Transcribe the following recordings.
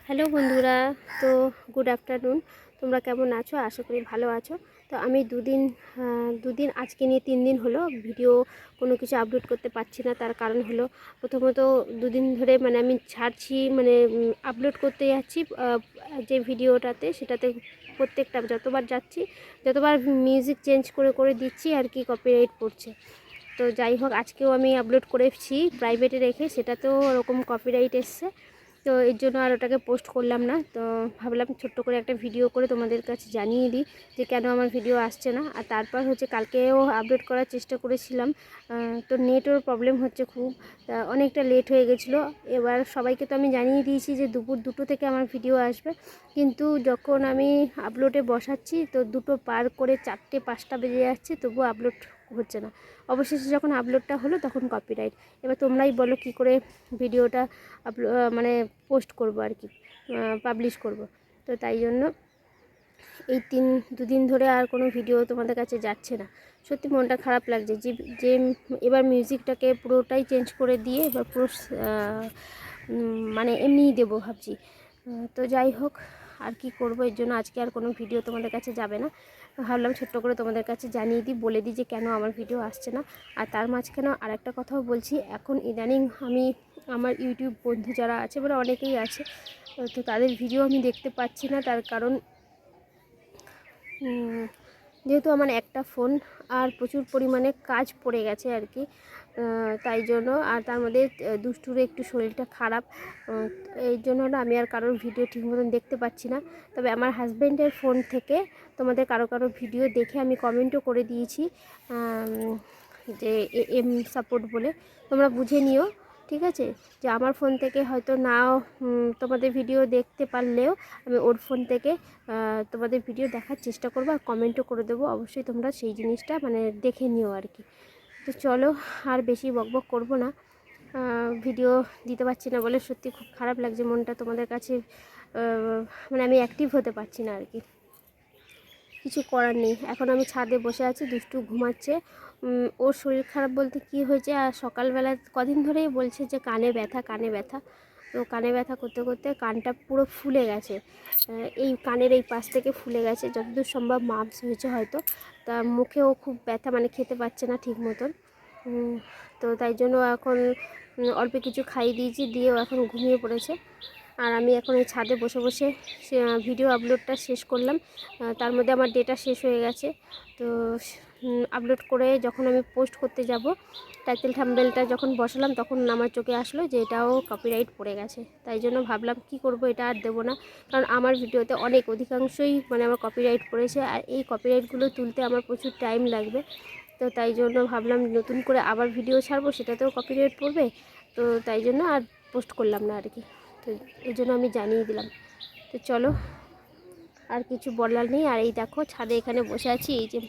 Hello বন্ধুরা, তো good afternoon. তোমরা কেমন আছো? আশা করি ভালো আছো। তো আমি দুদিন আজকে নিয়ে 3 দিন হলো ভিডিও কোনো কিছু আপলোড করতে পারছি না। তার কারণ হলো প্রথমত দুদিন ধরে আমি ছাড়ছি আপলোড করতে যাচ্ছি যে ভিডিওটাতে, সেটাতে প্রত্যেকটা যতবার যাচ্ছি যতবার মিউজিক চেঞ্জ করে করে দিচ্ছি আর কি, কপিরাইট পড়ছে। তো যাই হোক, আজকেও আমি আপলোড করেছি প্রাইভেটে রেখে, সেটাতেও ওরকম কপিরাইট এসছে। তো এর জন্য আর ওটাকে পোস্ট করলাম না। তো ভাবলাম ছোট্ট করে একটা ভিডিও করে তোমাদের কাছে জানিয়ে দিই যে কেন আমার ভিডিও আসছে না। আর তারপর কালকেও আপলোড করার চেষ্টা করেছিলাম, তো নেটওয়ার্ক প্রবলেম হচ্ছে খুব, অনেকটা লেট হয়ে গেছিলো। এবার সবাইকে তো আমি জানিয়ে দিয়েছি যে দুপুর 2টো থেকে আমার ভিডিও আসবে, কিন্তু যখন আমি আপলোডে বসাচ্ছি তো 2টো পার করে 4টে-5টা বেজে যাচ্ছে, তবুও আপলোড হচ্ছে না। অবশেষে যখন আপলোডটা হলো তখন কপিরাইট। এবার তোমরাই বলো কি করে ভিডিওটা পোস্ট করব আর কি, পাবলিশ করব। তো তাই জন্য এই দুদিন ধরে আর কোনো ভিডিও তোমাদের কাছে যাচ্ছে না। সত্যি মনটা খারাপ লাগছে যে এবার মিউজিকটাকে পুরোটাই চেঞ্জ করে দিয়ে এবার পুরো এমনিই দেবো ভাবছি। তো যাই হোক, আর কি করব, এর জন্য আজকে আর কোনো ভিডিও তোমাদের কাছে যাবে না। ভাবলাম ছোট্ট করে তোমাদের কাছে জানিয়ে দিই, বলে দিই যে কেন আমার ভিডিও আসছে না। আর তার মাঝখানে আরেকটা কথাও বলছি, এখন ইদানিং আমি আমার ইউটিউব বন্ধু যারা আছে, অনেকেই আছে, তো তাদের ভিডিও আমি দেখতে পাচ্ছি না। তার কারণ যেহেতু আমার একটা ফোন আর প্রচুর পরিমাণে কাজ পড়ে গেছে আর কি, তাই জন্য। আর তার মধ্যে দুষ্টুর একটু শরীরটা খারাপ, এই জন্য আমি আর কারোর ভিডিও ঠিক মতন দেখতে পাচ্ছি না। তবে আমার হাজব্যান্ডের ফোন থেকে তোমাদের কারো ভিডিও দেখে আমি কমেন্টও করে দিয়েছি যে এম সাপোর্ট বলে, তোমরা বুঝে নিও, ঠিক আছে? যে আমার ফোন থেকে হয়তো নাও তোমাদের ভিডিও দেখতে পারলেও আমি ওর ফোন থেকে তোমাদের ভিডিও দেখার চেষ্টা করবো, আর কমেন্টও করে দেবো। অবশ্যই তোমরা সেই জিনিসটা দেখে নিও আর কি। তো চলো, আর বেশি বকবক করব না। ভিডিও দিতে পারছি না বলে সত্যি খুব খারাপ লাগছে মনটা তোমাদের কাছে, আমি অ্যাক্টিভ হতে পারছি না আর কি। কিছু করার নেই। এখন আমি ছাদে বসে আছি, দুষ্টু ঘুমাচ্ছে। ওর শরীর খারাপ বলতে কি হয়েছে, আর সকালবেলা কদিন ধরেই বলছে যে কানে ব্যথা, কানে ব্যথা। তো কানে ব্যথা করতে করতে কানটা পুরো ফুলে গেছে, এই কানের এই পাশ থেকে ফুলে গেছে, যতদূর সম্ভব মাপস হয়েছে হয়তো। তা মুখেও খুব ব্যথা, খেতে পাচ্ছে না ঠিক মতন। তো তাই জন্য এখন অল্প কিছু খাইয়ে দিয়েছি, দিয়েও এখন ঘুমিয়ে পড়েছে। আর আমি এখন এই ছাদে বসে বসে ভিডিও আপলোডটা শেষ করলাম। তার মধ্যে আমার ডেটা শেষ হয়ে গেছে। তো আপলোড করে যখন আমি পোস্ট করতে যাব, টাইটেল থাম্বনেলটা যখন বসালাম, তখন আমার চোখে আসলো যে এটাও কপিরাইট পড়ে গেছে। তাই জন্য ভাবলাম কি করব, এটা আর দেবো না। কারণ আমার ভিডিওতে অধিকাংশই আমার কপিরাইট পড়েছে, আর এই কপিরাইটগুলো তুলতে আমার প্রচুর টাইম লাগবে। তো তাই জন্য ভাবলাম নতুন করে আবার ভিডিও ছাড়বো, সেটাতেও কপিরাইট পড়বে। তো তাই জন্য আর পোস্ট করলাম না আর কি। তো এই জন্য আমি জানিয়ে দিলাম। তো চলো, আর কিছু বলার নেই। আর এই দেখো ছাদে এখানে বসে আছি, এই যে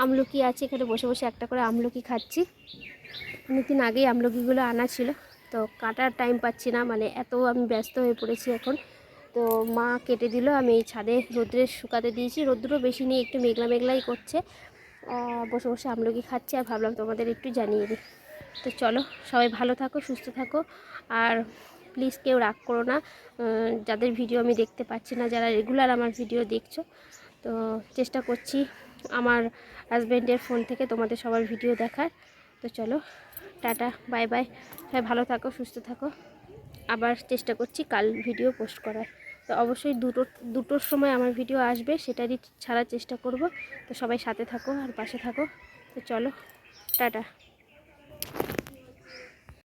আমলকি আছে, এখানে বসে বসে একটা করে আমলকি খাচ্ছি। অনেকদিন আগেই আমলকিগুলো আনা ছিল, তো কাটার টাইম পাচ্ছি না, এত আমি ব্যস্ত হয়ে পড়েছি এখন। তো মা কেটে দিল, আমি এই ছাদে রোদ্রে শুকাতে দিয়েছি। রোদ্রও বেশি নেই, একটু মেঘলা মেঘলাই করছে। বসে বসে আমলকি খাচ্ছি, আর ভাবলাম তোমাদের একটু জানিয়ে দিই। তো চলো, সবাই ভালো থাকো, সুস্থ থাকো। আর প্লিজ কেউ রাগ করো না, যাদের ভিডিও আমি দেখতে পাচ্ছি না, যারা রেগুলার আমার ভিডিও দেখছো। তো চেষ্টা করছি আমার হাজব্যান্ডের ফোন থেকে তোমাদের সবার ভিডিও দেখার। তো চলো, টাটা, বাই বাই। সবাই ভালো থাকো, সুস্থ থাকো। আবার চেষ্টা করছি কাল ভিডিও পোস্ট করার। তো অবশ্যই দুটোর সময় আমার ভিডিও আসবে, সেটারই ছাড়ার চেষ্টা করব। তো সবাই সাথে থাকো আর পাশে থাকো। তো চলো, টাটা।